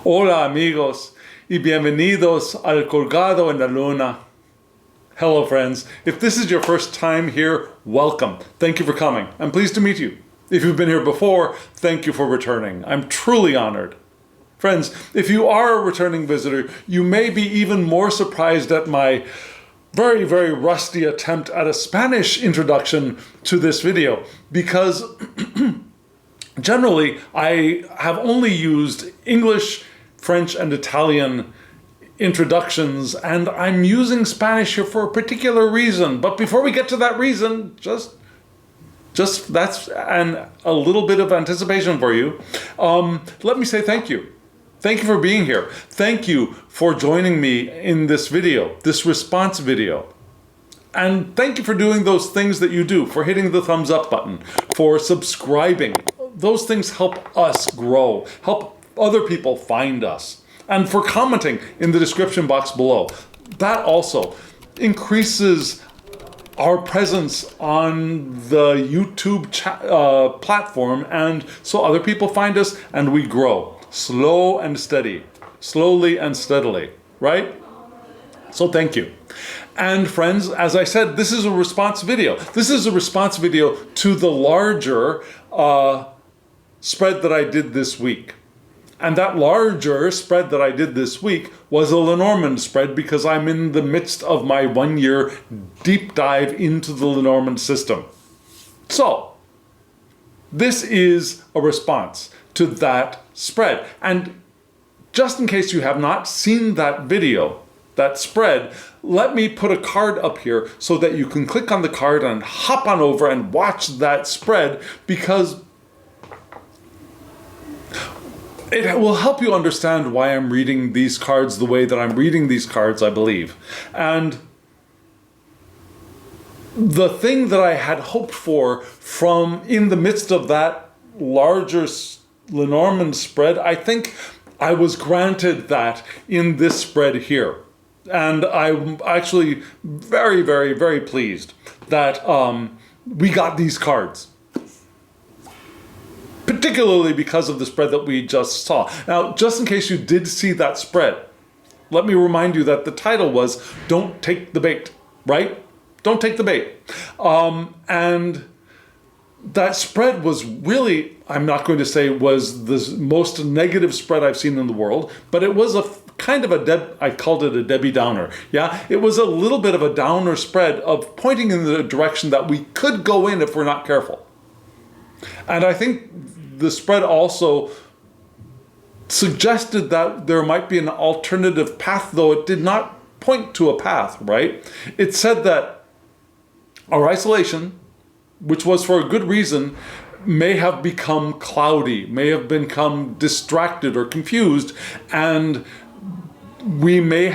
Hola amigos y bienvenidos al Colgado en la Luna. Hello friends, if this is your first time here, welcome. Thank you for coming. I'm pleased to meet you. If you've been here before, thank you for returning. I'm truly honored. Friends, if you are a returning visitor, you may be even more surprised at my very, very rusty attempt at a Spanish introduction to this video, because generally I have only used English, French, and Italian introductions, and I'm using Spanish here for a particular reason. But before we get to that reason, just that's a little bit of anticipation for you. Let me say thank you. Thank you for being here. Thank you for joining me in this video, this response video. And thank you for doing those things that you do, for hitting the thumbs up button, for subscribing. Those things help us grow, help other people find us. And for commenting in the description box below. That also increases our presence on the YouTube platform, and so other people find us and we grow. Slow and steady, slowly and steadily, right? So thank you. And friends, as I said, this is a response video. This is a response video to the larger spread that I did this week. And that larger spread that I did this week was a Lenormand spread, because I'm in the midst of my 1-year deep dive into the Lenormand system. So, this is a response to that spread. And just in case you have not seen that video, that spread, let me put a card up here so that you can click on the card and hop on over and watch that spread, because it will help you understand why I'm reading these cards the way that I'm reading these cards, I believe. And the thing that I had hoped for from in the midst of that larger Lenormand spread, I think I was granted that in this spread here. And I'm actually very, very, very pleased that we got these cards, particularly because of the spread that we just saw. Now, just in case you did see that spread, let me remind you that the title was Don't Take the Bait, right? Don't take the bait. And that spread was really, I'm not going to say was the most negative spread I've seen in the world, but it was a kind of I called it a Debbie Downer. Yeah, it was a little bit of a downer spread of pointing in the direction that we could go in if we're not careful. And I think the spread also suggested that there might be an alternative path, though it did not point to a path, right? It said that our isolation, which was for a good reason, may have become cloudy, may have become distracted or confused, and we may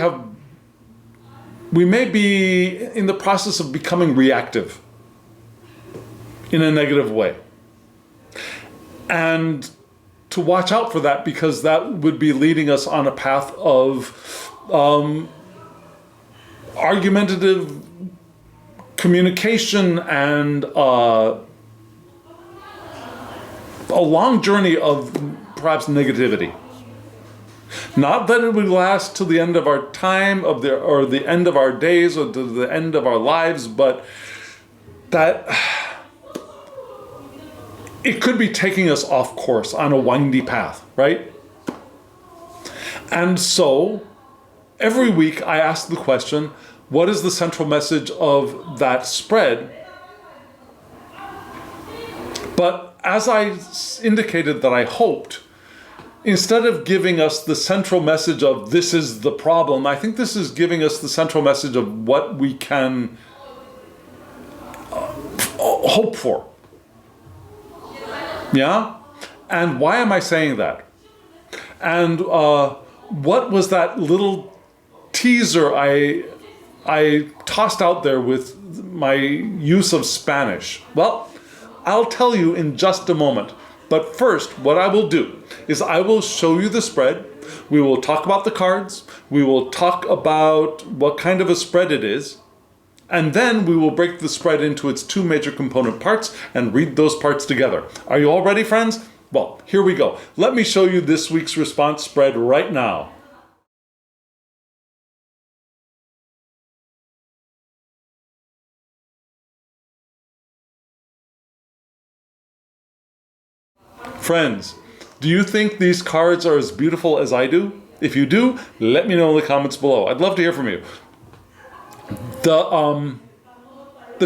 be in the process of becoming reactive in a negative way. And to watch out for that, because that would be leading us on a path of argumentative communication and a long journey of perhaps negativity. Not that it would last till the end of our time, or the end of our days, or to the end of our lives, but that it could be taking us off course on a windy path, right? And so, every week I ask the question, what is the central message of that spread? But as I indicated that I hoped, instead of giving us the central message of this is the problem, I think this is giving us the central message of what we can hope for. Yeah? And why am I saying that? And what was that little teaser I tossed out there with my use of Spanish? Well, I'll tell you in just a moment. But first, what I will do is I will show you the spread. We will talk about the cards. We will talk about what kind of a spread it is. And then we will break the spread into its two major component parts and read those parts together. Are you all ready, friends? Well, here we go. Let me show you this week's response spread right now. Friends, do you think these cards are as beautiful as I do? If you do, let me know in the comments below. I'd love to hear from you. The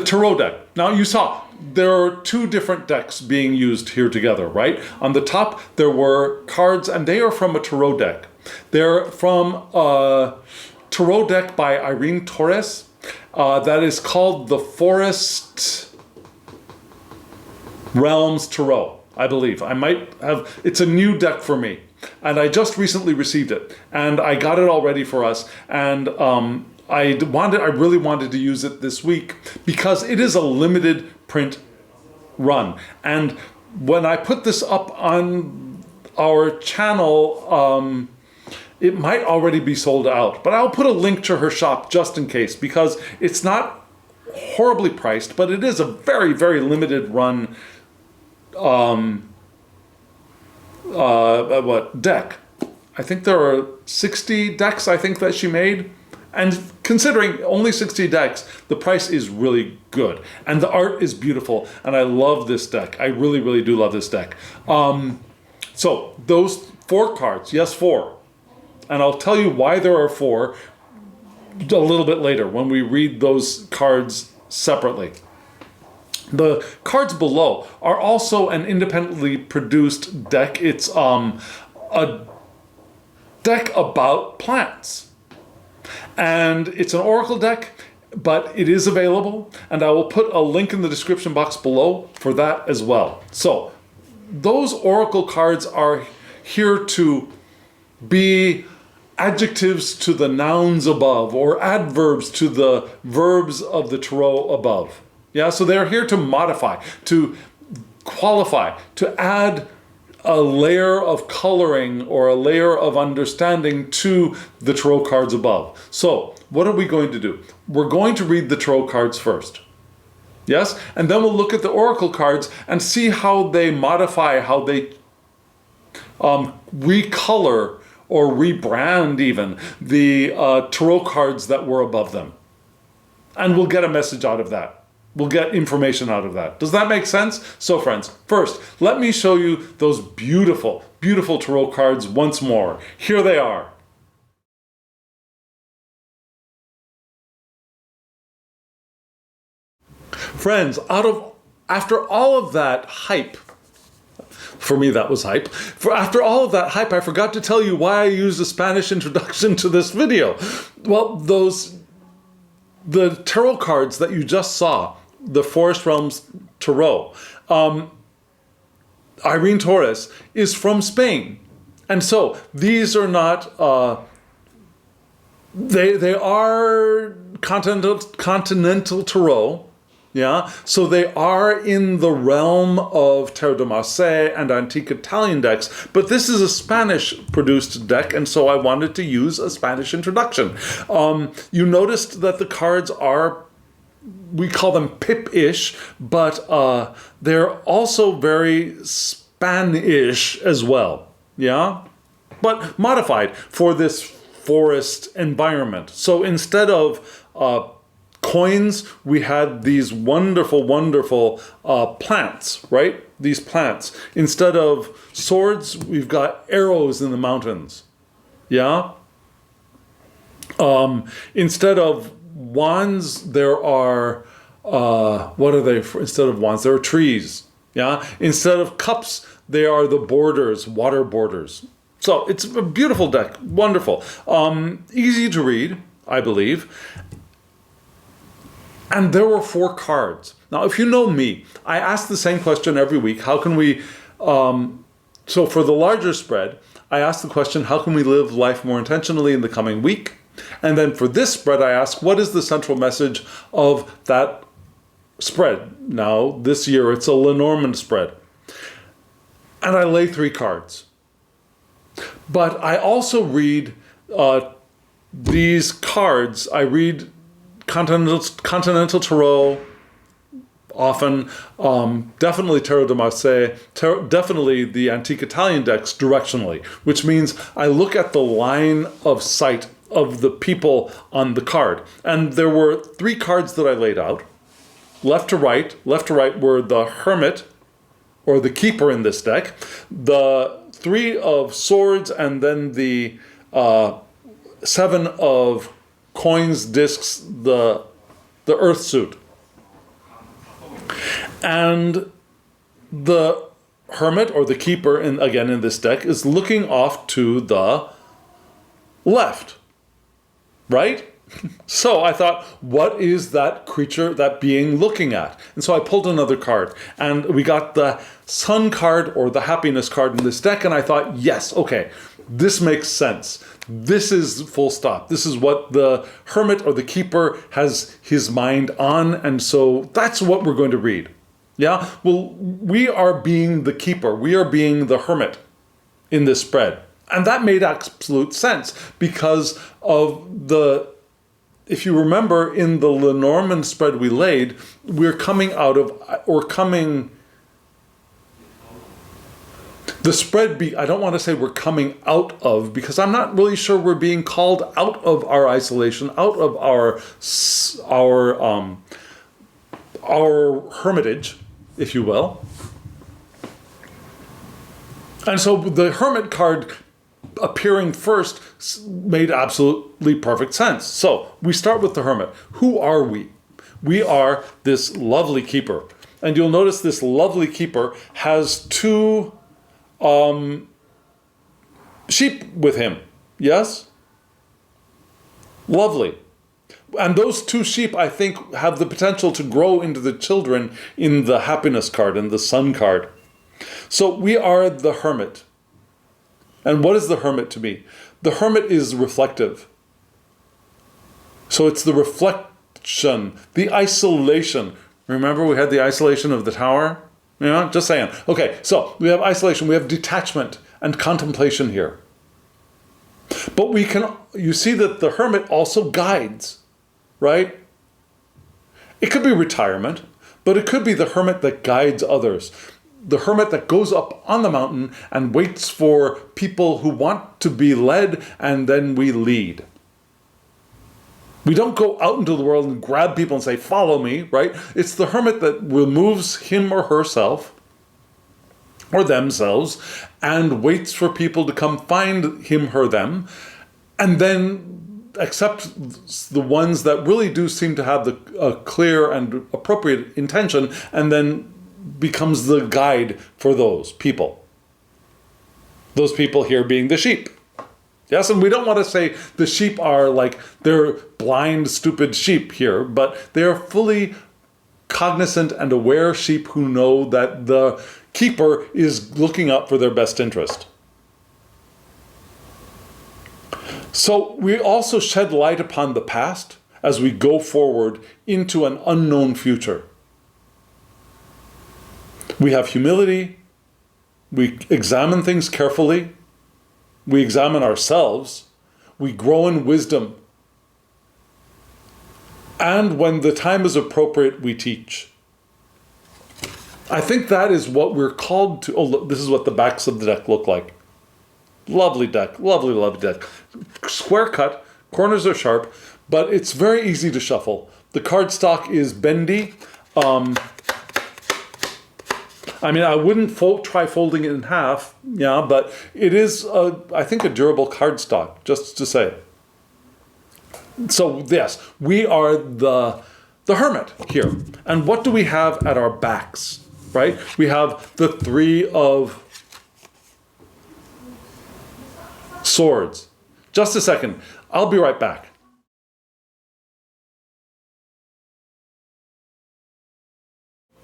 tarot deck. Now you saw there are two different decks being used here together, right? On the top there were cards, and they are from a tarot deck. They're from a tarot deck by Irene Torres that is called the Forest Realms Tarot, I believe. I might have, it's a new deck for me, and I just recently received it, and I got it all ready for us, and I really wanted to use it this week because it is a limited print run. And when I put this up on our channel, it might already be sold out, but I'll put a link to her shop just in case, because it's not horribly priced, but it is a very, very limited run deck. I think there are 60 decks, I think, that she made. And considering only 60 decks, the price is really good. And the art is beautiful. And I love this deck. I really, really do love this deck. So those 4 cards, yes, 4. And I'll tell you why there are 4 a little bit later when we read those cards separately. The cards below are also an independently produced deck. It's a deck about plants. And it's an oracle deck, but it is available, and I will put a link in the description box below for that as well. So those oracle cards are here to be adjectives to the nouns above, or adverbs to the verbs of the tarot above. Yeah, so they're here to modify, to qualify, to add a layer of coloring or a layer of understanding to the tarot cards above. So what are we going to do? We're going to read the tarot cards first. Yes? And then we'll look at the oracle cards and see how they modify, how they recolor or rebrand even the tarot cards that were above them. And we'll get a message out of that. We'll get information out of that. Does that make sense? So friends, first, let me show you those beautiful, beautiful tarot cards once more. Here they are. Friends, after all of that hype, for me that was hype, after all of that hype, I forgot to tell you why I used a Spanish introduction to this video. Well, the tarot cards that you just saw, the Forest Realms Tarot, Irene Torres is from Spain. And so these are not, they are continental tarot, yeah? So they are in the realm of Tarot de Marseille and antique Italian decks, but this is a Spanish-produced deck, and so I wanted to use a Spanish introduction. You noticed that the cards are, we call them pip-ish, but they're also very Spanish as well, yeah? But modified for this forest environment. So instead of coins, we had these wonderful, wonderful plants, right? These plants. Instead of swords, we've got arrows in the mountains, yeah? Instead of wands, there are, what are they? Instead of wands, there are trees, yeah? Instead of cups, they are the borders, water borders. So it's a beautiful deck, wonderful. Easy to read, I believe. And there were 4 cards. Now, if you know me, I ask the same question every week. How can we, so for the larger spread, I ask the question, how can we live life more intentionally in the coming week? And then for this spread, I ask, what is the central message of that spread? Now, this year, it's a Lenormand spread. And I lay 3 cards. But I also read these cards. I read Continental Tarot, often, definitely Tarot de Marseille, definitely the Antique Italian decks directionally, which means I look at the line of sight of the people on the card. And there were 3 cards that I laid out, left to right. Left to right were the Hermit, or the Keeper in this deck, the 3 of Swords, and then the 7 of Coins, Discs, the Earth suit. And the Hermit, or the Keeper, again in this deck, is looking off to the left, right? So I thought, what is that creature, that being looking at? And so I pulled another card, and we got the Sun card, or the Happiness card in this deck, and I thought, yes, okay, this makes sense. This is full stop. This is what the Hermit, or the Keeper, has his mind on, and so that's what we're going to read. Yeah? Well, we are being the Keeper. We are being the Hermit in this spread. And that made absolute sense because of the... If you remember, in the Lenormand spread we laid, we're coming out of, or coming... The spread, I don't want to say we're coming out of, because I'm not really sure we're being called out of our isolation, out of our hermitage, if you will. And so the Hermit card appearing first made absolutely perfect sense. So we start with the Hermit. Who are we? We are this lovely Keeper. And you'll notice this lovely Keeper has 2 sheep with him. Yes? Lovely. And those 2 sheep, I think, have the potential to grow into the children in the Happiness card and the Sun card. So we are the Hermit. And what is the Hermit to me? The Hermit is reflective. So it's the reflection, the isolation. Remember we had the isolation of the tower? You know, just saying. Okay, so we have isolation, we have detachment and contemplation here. But you see that the Hermit also guides, right? It could be retirement, but it could be the Hermit that guides others. The Hermit that goes up on the mountain and waits for people who want to be led, and then we lead. We don't go out into the world and grab people and say, follow me, right? It's the Hermit that removes him or herself, or themselves, and waits for people to come find him, her, them, and then accept the ones that really do seem to have a clear and appropriate intention, and then becomes the guide for those people. Those people here being the sheep. Yes, and we don't want to say the sheep are like, they're blind, stupid sheep here, but they're fully cognizant and aware sheep who know that the Keeper is looking out for their best interest. So we also shed light upon the past as we go forward into an unknown future. We have humility, we examine things carefully, we examine ourselves, we grow in wisdom, and when the time is appropriate, we teach. I think that is what we're called to. Oh, look, this is what the backs of the deck look like. Lovely deck, lovely, lovely deck. Square cut, corners are sharp, but it's very easy to shuffle. The cardstock is bendy. I mean, I wouldn't try folding it in half, yeah, but it is, I think, a durable cardstock, just to say. So, yes, we are the Hermit here. And what do we have at our backs, right? We have the 3 of Swords. Just a second. I'll be right back.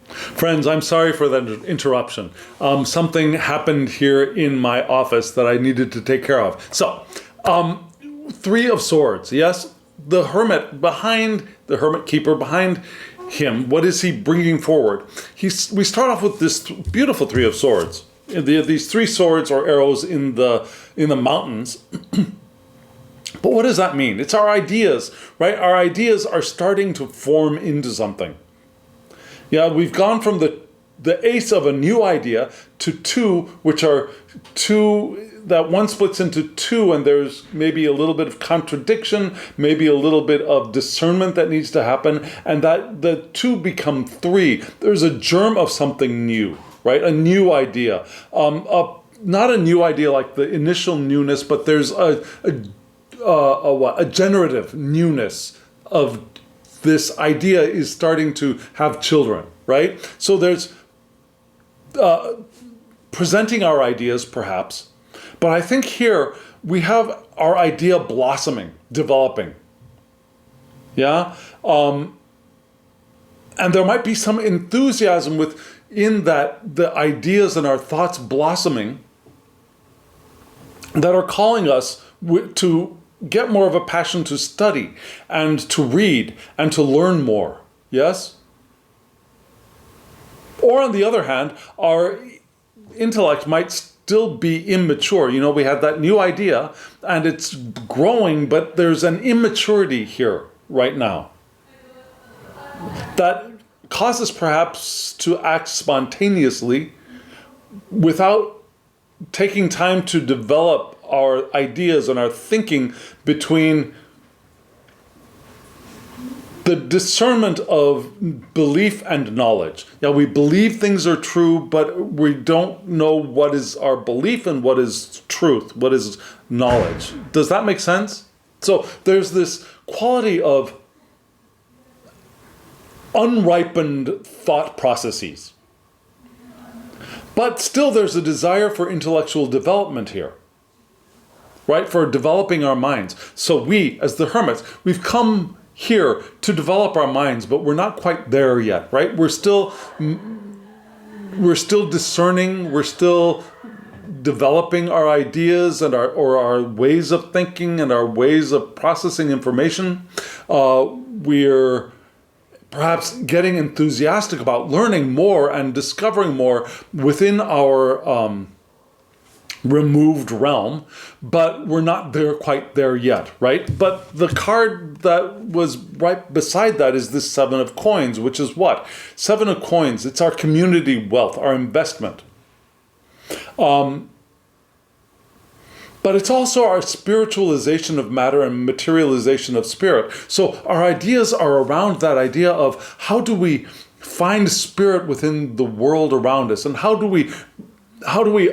Friends, I'm sorry for that interruption. Something happened here in my office that I needed to take care of. So, 3 of Swords, yes? The Hermit behind, the Hermit Keeper behind him, what is he bringing forward? We start off with this beautiful 3 of Swords. These 3 swords or arrows in the mountains. But what does that mean? It's our ideas, right? Our ideas are starting to form into something. Yeah, we've gone from the ace of a new idea to two, which are two, that one splits into two, and there's maybe a little bit of contradiction, maybe a little bit of discernment that needs to happen, and that the two become three. There's a germ of something new, right? A new idea. Not a new idea like the initial newness, but there's a generative newness of this idea is starting to have children, right? So there's presenting our ideas, perhaps, but I think here we have our idea blossoming, developing. Yeah? And there might be some enthusiasm within that, the ideas and our thoughts blossoming that are calling us to get more of a passion to study and to read and to learn more. Yes? Or on the other hand, our intellect might still be immature. You know, we have that new idea and it's growing, but there's an immaturity here right now that causes perhaps to act spontaneously without taking time to develop our ideas and our thinking between the discernment of belief and knowledge. Yeah, we believe things are true, but we don't know what is our belief and what is truth, what is knowledge. Does that make sense? So there's this quality of unripened thought processes. But still there's a desire for intellectual development here, right? For developing our minds. So we, as the hermits, we've come here to develop our minds, but we're not quite there yet, right? We're still discerning, we're still developing our ideas and our ways of thinking and our ways of processing information. We're perhaps getting enthusiastic about learning more and discovering more within our removed realm, but we're not quite there yet, right? But the card that was right beside that is this 7 of coins, which is what? 7 of coins, it's our community wealth, our investment. But it's also our spiritualization of matter and materialization of spirit. So our ideas are around that idea of how do we find spirit within the world around us, and how do we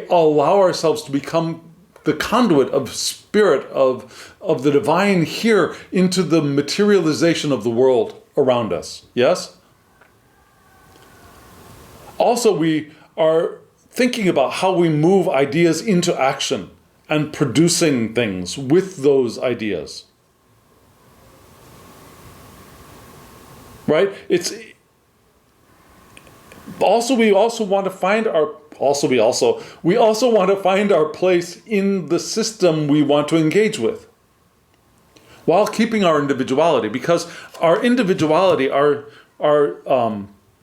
allow ourselves to become the conduit of spirit, of the divine here into the materialization of the world around us. Yes? Also, we are thinking about how we move ideas into action and producing things with those ideas. Right? We also want to find our place in the system we want to engage with, while keeping our individuality, because our individuality,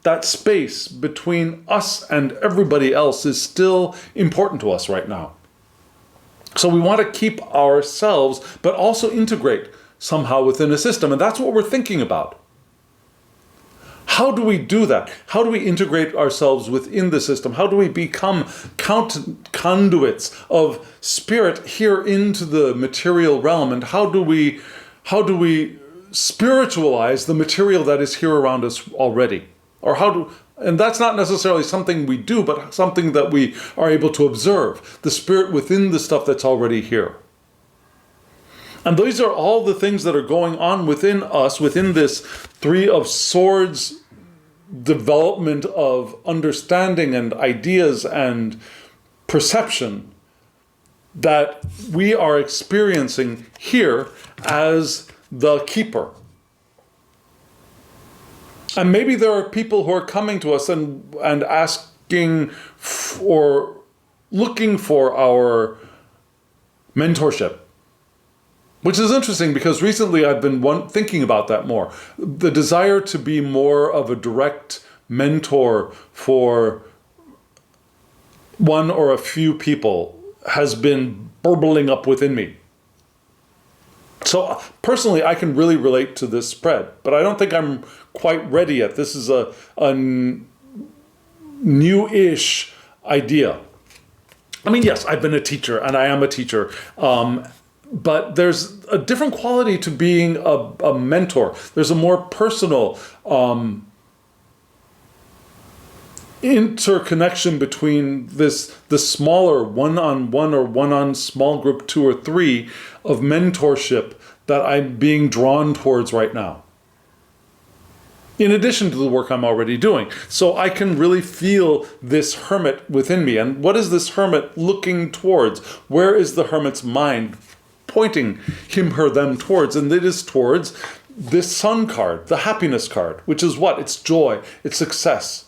that space between us and everybody else is still important to us right now. So we want to keep ourselves, but also integrate somehow within a system, and that's what we're thinking about. How do we do that? How do we integrate ourselves within the system? How do we become conduits of spirit here into the material realm? And how do we spiritualize the material that is here around us already? And that's not necessarily something we do, but something that we are able to observe, the spirit within the stuff that's already here. And these are all the things that are going on within us, within this 3 of Swords development of understanding and ideas and perception that we are experiencing here as the keeper. And maybe there are people who are coming to us and asking or looking for our mentorship. Which is interesting because recently I've been thinking about that more. The desire to be more of a direct mentor for one or a few people has been burbling up within me. So personally, I can really relate to this spread, but I don't think I'm quite ready yet. This is a new-ish idea. I mean, yes, I've been a teacher and I am a teacher, but there's a different quality to being a mentor. There's a more personal interconnection between the smaller one-on-one or one-on small group 2 or 3 of mentorship that I'm being drawn towards right now, in addition to the work I'm already doing. So I can really feel this hermit within me. And what is this hermit looking towards? Where is the hermit's mind pointing him, her, them towards? And it is towards this sun card, the happiness card, which is what? It's joy, it's success.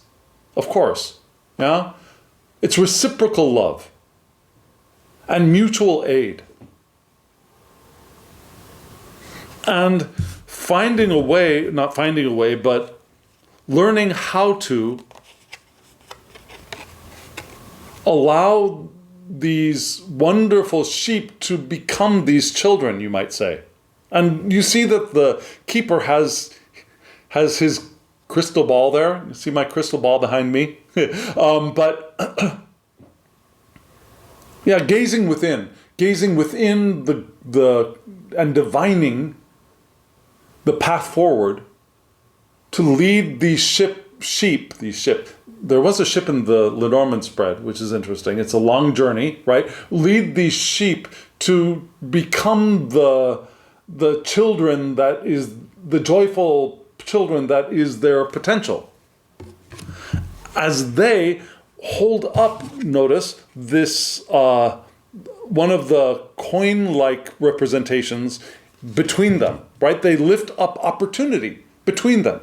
Of course, yeah? It's reciprocal love and mutual aid. And finding a way, not finding a way, but learning how to allow these wonderful sheep to become these children, you might say. And you see that the keeper has his crystal ball there. You see my crystal ball behind me? But yeah, gazing within the and divining the path forward to lead these sheep. There was a ship in the Lenormand Spread, which is interesting. It's a long journey, right? Lead these sheep to become the children that is the joyful children that is their potential. As they hold up, notice this one of the coin-like representations between them, right? They lift up opportunity between them.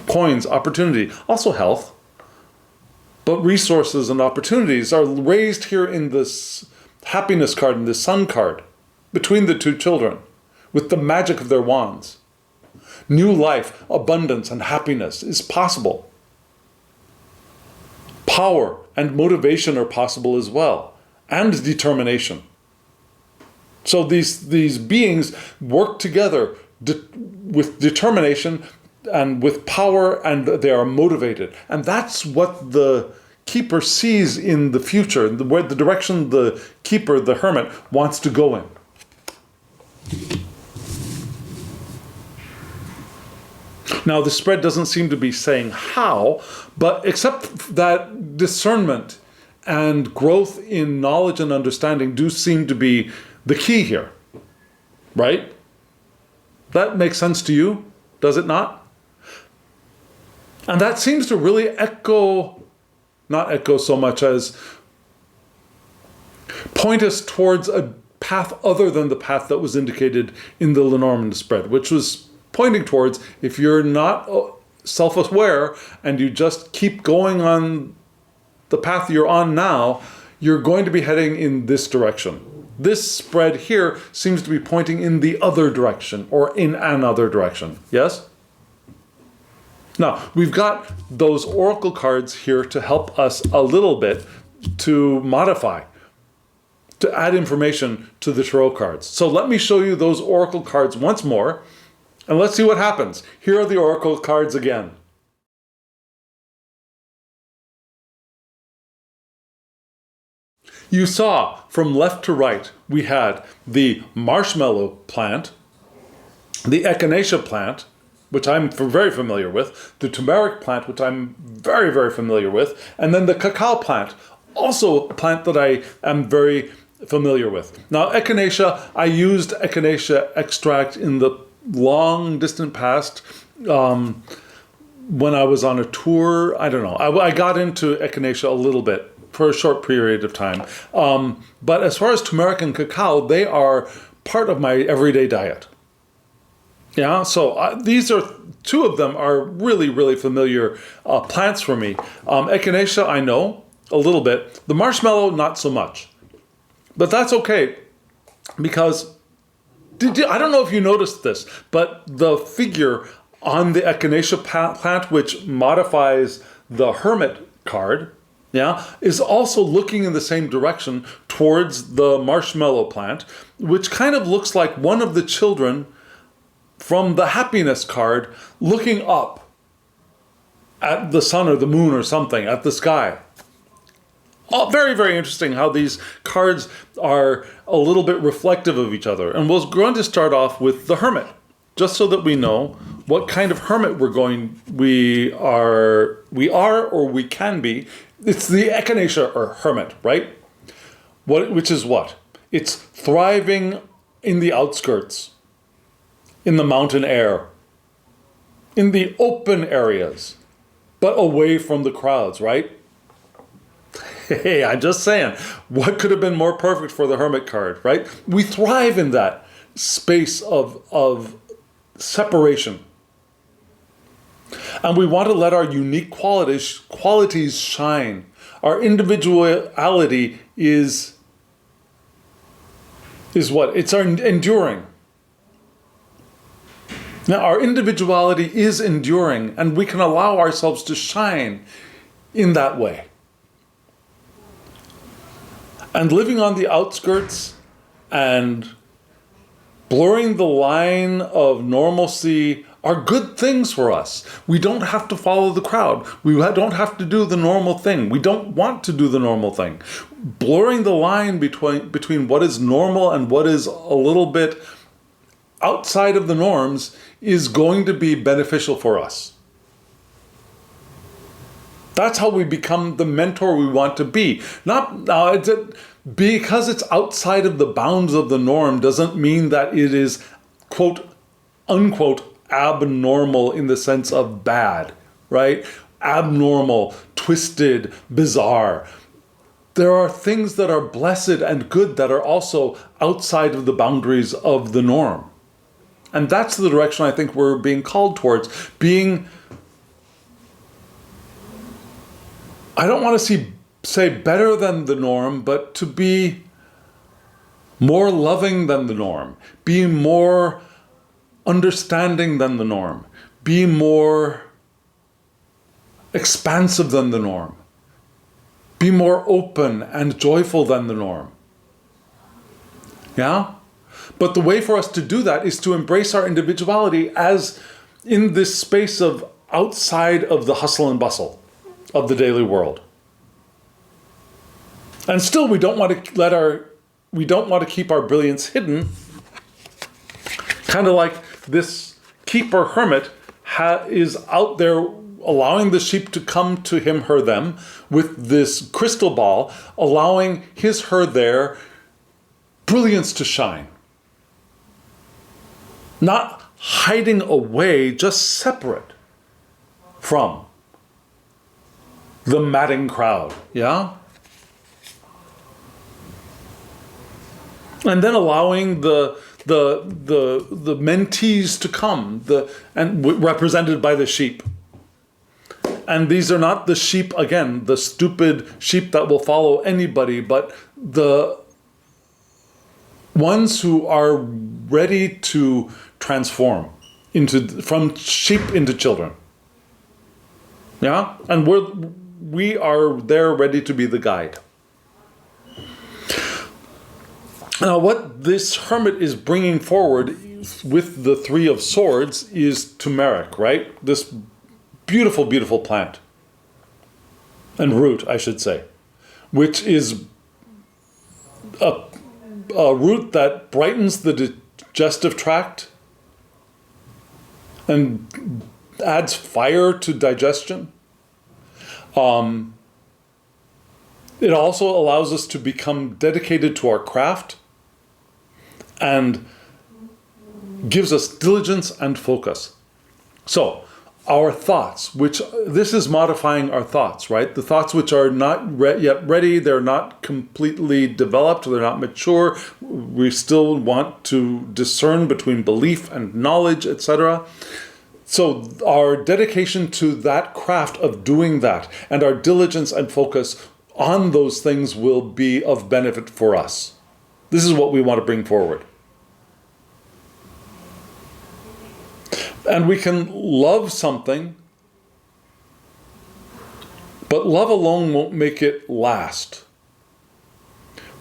Coins, opportunity, also health, but resources and opportunities are raised here in this happiness card and the sun card between the two children with the magic of their wands. New life, abundance, and happiness is possible. Power and motivation are possible as well, and determination. So these beings work together with determination and with power, and they are motivated. And that's what the keeper sees in the future, the direction the keeper, the hermit, wants to go in. Now, the spread doesn't seem to be saying how, but except that discernment and growth in knowledge and understanding do seem to be the key here, right? That makes sense to you, does it not? And that seems to really not echo so much as point us towards a path other than the path that was indicated in the Lenormand Spread, which was pointing towards, if you're not self-aware and you just keep going on the path you're on now, you're going to be heading in this direction. This spread here seems to be pointing in the other direction, or in another direction. Yes? Now, we've got those oracle cards here to help us a little bit to modify, to add information to the tarot cards. So let me show you those oracle cards once more, and let's see what happens. Here are the oracle cards again. You saw from left to right, we had the marshmallow plant, the echinacea plant, which I'm very familiar with, the turmeric plant, which I'm very, very familiar with, and then the cacao plant, also a plant that I am very familiar with. Now, echinacea, I used echinacea extract in the long distant past when I was on a tour. I don't know. I got into echinacea a little bit for a short period of time. But as far as turmeric and cacao, they are part of my everyday diet. Yeah, so these are, two of them are really, really familiar plants for me. Echinacea, I know a little bit. The marshmallow, not so much. But that's okay, because I don't know if you noticed this, but the figure on the echinacea plant, which modifies the hermit card, yeah, is also looking in the same direction towards the marshmallow plant, which kind of looks like one of the children from the happiness card looking up at the sun or the moon or something, at the sky. Oh, very, very interesting how these cards are a little bit reflective of each other. And we're going to start off with the Hermit, just so that we know what kind of hermit we are or we can be. It's the echinacea or hermit, right? Which is what? It's thriving in the outskirts, in the mountain air, in the open areas, but away from the crowds, right? Hey, I'm just saying, what could have been more perfect for the hermit card, right? We thrive in that space of separation. And we want to let our unique qualities shine. Our individuality is what? It's our enduring. Now, our individuality is enduring, and we can allow ourselves to shine in that way. And living on the outskirts and blurring the line of normalcy are good things for us. We don't have to follow the crowd. We don't have to do the normal thing. We don't want to do the normal thing. Blurring the line between what is normal and what is a little bit outside of the norms is going to be beneficial for us. That's how we become the mentor we want to be. Because it's outside of the bounds of the norm doesn't mean that it is, quote, unquote, abnormal in the sense of bad, right? Abnormal, twisted, bizarre. There are things that are blessed and good that are also outside of the boundaries of the norm. And that's the direction I think we're being called towards. I don't want to say better than the norm, but to be more loving than the norm, be more understanding than the norm, be more expansive than the norm, be more open and joyful than the norm. Yeah? But the way for us to do that is to embrace our individuality as in this space of outside of the hustle and bustle of the daily world. And still, we don't want to keep our brilliance hidden. Kind of like this keeper hermit is out there allowing the sheep to come to him, her, them, with this crystal ball, allowing his, her, their brilliance to shine. Not hiding away, just separate from the madding crowd, yeah? And then allowing the mentees to come, represented by the sheep. And these are not the sheep, again, the stupid sheep that will follow anybody, but the ones who are ready to transform from sheep into children. Yeah? And we are there ready to be the guide. Now, what this hermit is bringing forward with the Three of Swords is turmeric, right? This beautiful, beautiful plant. And root, I should say. Which is a root that brightens the digestive tract and adds fire to digestion. It also allows us to become dedicated to our craft and gives us diligence and focus. So, our thoughts, this is modifying our thoughts, right? The thoughts which are not yet ready, they're not completely developed, they're not mature. We still want to discern between belief and knowledge, etc. So our dedication to that craft of doing that and our diligence and focus on those things will be of benefit for us. This is what we want to bring forward. And we can love something, But love alone won't make it last.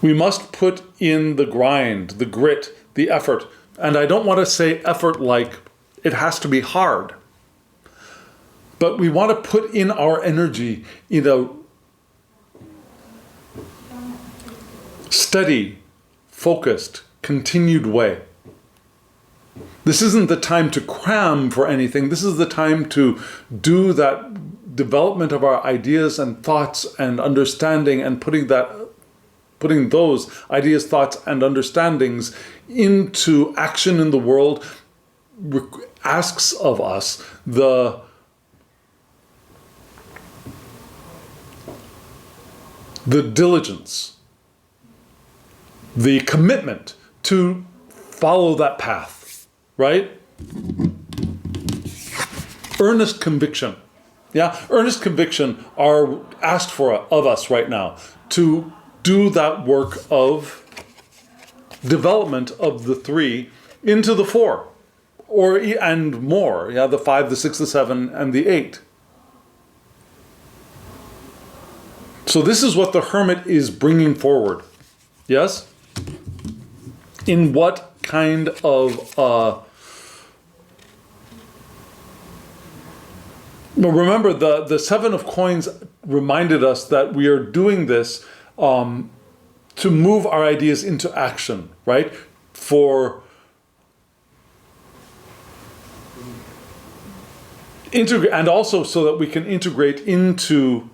We must put in the grind, the grit, the effort. And I don't want to say effort like it has to be hard. But we want to put in our energy in a steady, focused, continued way. This isn't the time to cram for anything. This is the time to do that development of our ideas and thoughts and understanding, and putting those ideas, thoughts, and understandings into action in the world asks of us the diligence, the commitment to follow that path, right? Earnest conviction. Yeah, earnest conviction are asked for of us right now to do that work of development of the 3 into the 4, and more. Yeah, the 5, the 6, the 7, and the 8. So this is what the hermit is bringing forward. Yes? In what kind of... remember, the 7 of coins reminded us that we are doing this to move our ideas into action, right? And also so that we can integrate into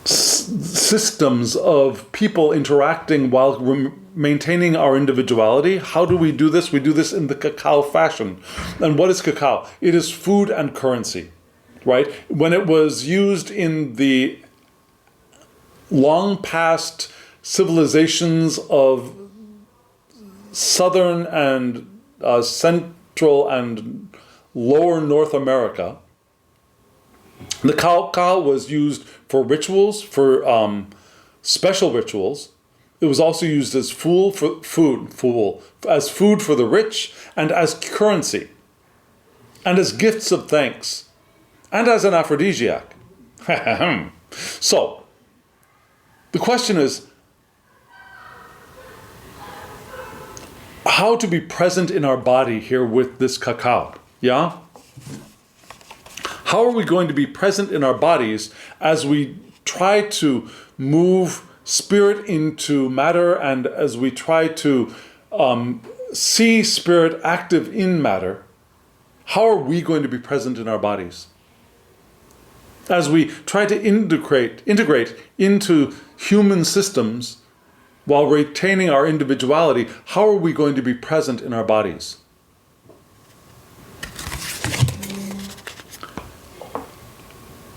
systems of people interacting while maintaining our individuality. How do we do this? We do this in the cacao fashion. And what is cacao? It is food and currency, right? When it was used in the long past civilizations of southern and central and lower North America, the cacao was used for rituals, for special rituals. It was also used as food for the rich, and as currency, and as gifts of thanks, and as an aphrodisiac. So, the question is, how to be present in our body here with this cacao, yeah? How are we going to be present in our bodies as we try to move spirit into matter, and as we try to see spirit active in matter? How are we going to be present in our bodies? As we try to integrate into human systems while retaining our individuality, how are we going to be present in our bodies?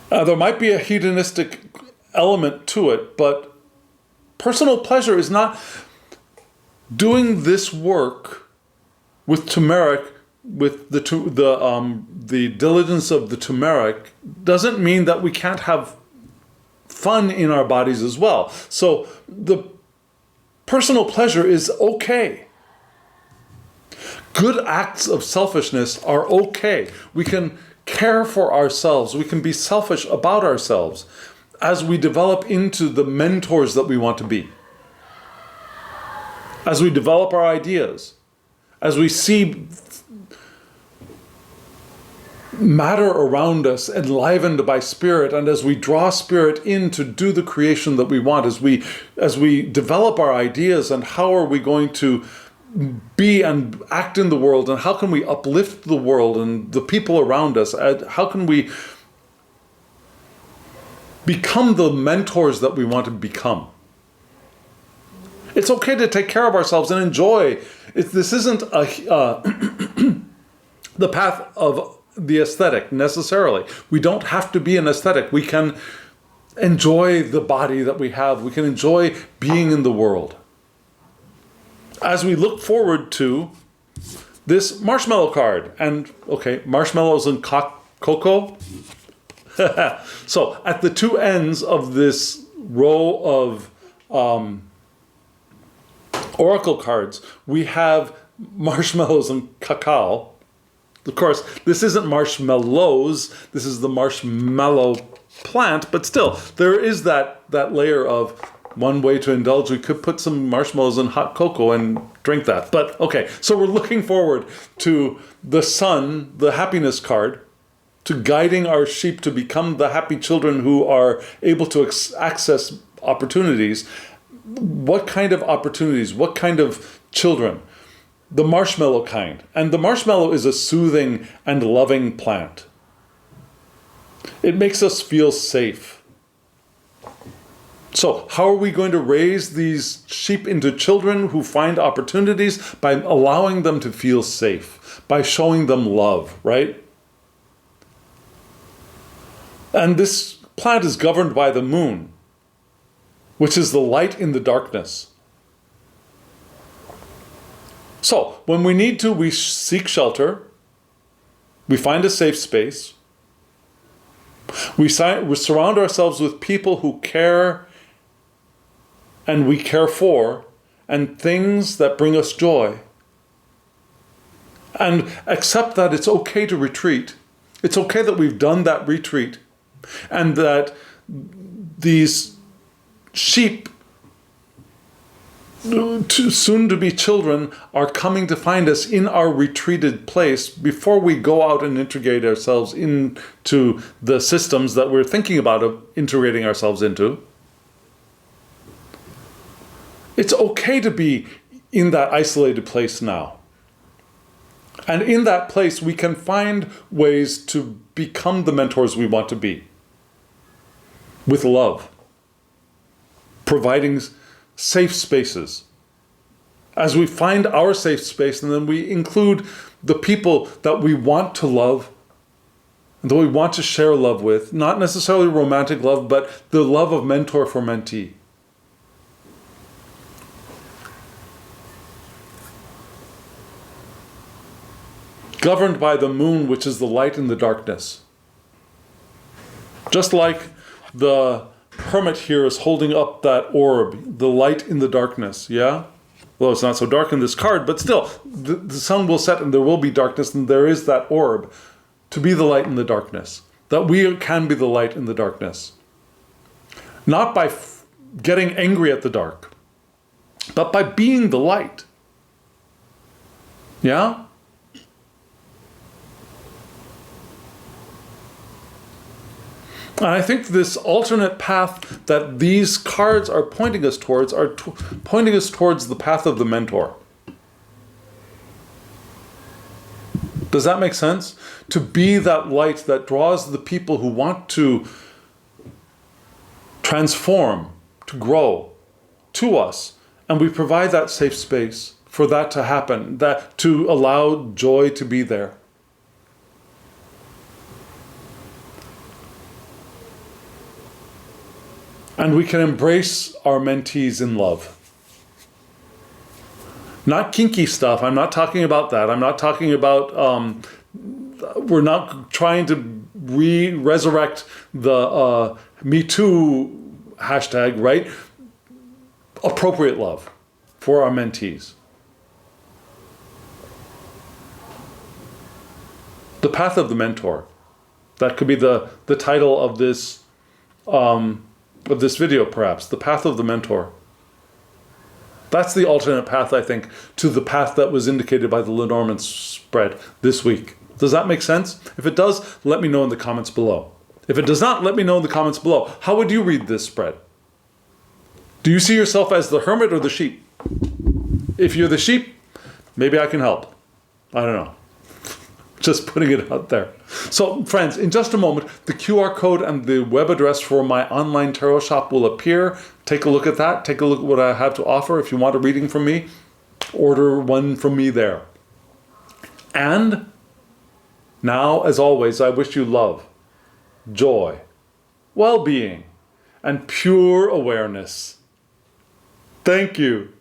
There might be a hedonistic element to it, but personal pleasure is not doing this work with turmeric, with the diligence of the turmeric, doesn't mean that we can't have fun in our bodies as well. So the personal pleasure is okay. Good acts of selfishness are okay. We can care for ourselves. We can be selfish about ourselves as we develop into the mentors that we want to be. As we develop our ideas. As we see matter around us enlivened by spirit, and as we draw spirit in to do the creation that we want, as we develop our ideas, and how are we going to be and act in the world, and how can we uplift the world and the people around us, how can we become the mentors that we want to become. It's okay to take care of ourselves and enjoy. This isn't the path of the aesthetic necessarily. We don't have to be an aesthetic. We can enjoy the body that we have. We can enjoy being in the world. As we look forward to this marshmallow card, and okay, marshmallows and cocoa. So at the two ends of this row of oracle cards, we have marshmallows and cacao. Of course, this isn't marshmallows, this is the marshmallow plant, but still, there is that layer of one way to indulge. We could put some marshmallows in hot cocoa and drink that. But okay, so we're looking forward to the sun, the happiness card, to guiding our sheep to become the happy children who are able to access opportunities. What kind of opportunities? What kind of children? The marshmallow kind. And the marshmallow is a soothing and loving plant. It makes us feel safe. So how are we going to raise these sheep into children who find opportunities? By allowing them to feel safe, by showing them love, right? And this plant is governed by the moon, which is the light in the darkness. So when we need to, we seek shelter, we find a safe space, we surround ourselves with people who care and we care for, and things that bring us joy. And accept that it's okay to retreat. It's okay that we've done that retreat, and that these sheep, soon to be children, are coming to find us in our retreated place before we go out and integrate ourselves into the systems that we're thinking about integrating ourselves into. It's okay to be in that isolated place now. And in that place, we can find ways to become the mentors we want to be. With love. Providing safe spaces. As we find our safe space, and then we include the people that we want to love, and that we want to share love with, not necessarily romantic love, but the love of mentor for mentee. Governed by the moon, which is the light in the darkness. Just like the hermit here is holding up that orb, the light in the darkness, yeah? Well, it's not so dark in this card, but still, the sun will set and there will be darkness, and there is that orb to be the light in the darkness. That we can be the light in the darkness. Not by getting angry at the dark, but by being the light. Yeah? And I think this alternate path that these cards are pointing us towards are pointing us towards the path of the mentor. Does that make sense? To be that light that draws the people who want to transform, to grow to us. And we provide that safe space for that to happen, that to allow joy to be there. And we can embrace our mentees in love. Not kinky stuff. I'm not talking about that. I'm not talking about, we're not trying to resurrect the Me Too hashtag, right? Appropriate love for our mentees. The path of the mentor. That could be the title of this video, perhaps. The path of the mentor. That's the alternate path, I think, to the path that was indicated by the Lenormand Spread this week. Does that make sense? If it does, let me know in the comments below. If it does not, let me know in the comments below. How would you read this spread? Do you see yourself as the hermit or the sheep? If you're the sheep, maybe I can help. I don't know. Just putting it out there. So, friends, in just a moment, the QR code and the web address for my online tarot shop will appear. Take a look at that. Take a look at what I have to offer. If you want a reading from me, order one from me there. And now, as always, I wish you love, joy, well-being, and pure awareness. Thank you.